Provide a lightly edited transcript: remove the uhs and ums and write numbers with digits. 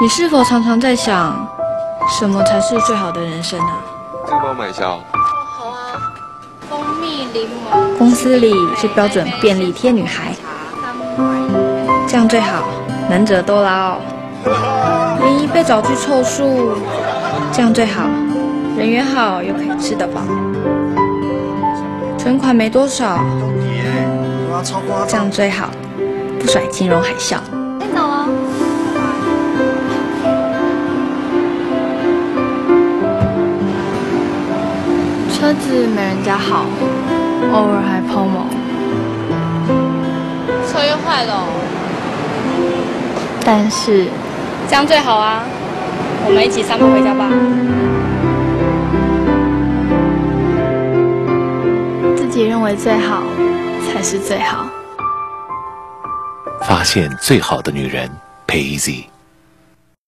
你是否常常在想，什么才是最好的人生啊？这个帮我买一下哦。好啊，蜂蜜柠檬。公司里是标准便利贴女孩，这样最好，能者多劳。连一被找去凑数，这样最好，人缘好又可以吃得饱。存款没多少，这样最好，不甩金融海啸。先走了。车子没人家好，偶尔还抛锚。车又坏了，但是这样最好啊！我们一起散步回家吧。自己认为最好才是最好。发现最好的女人 ，Pay Easy。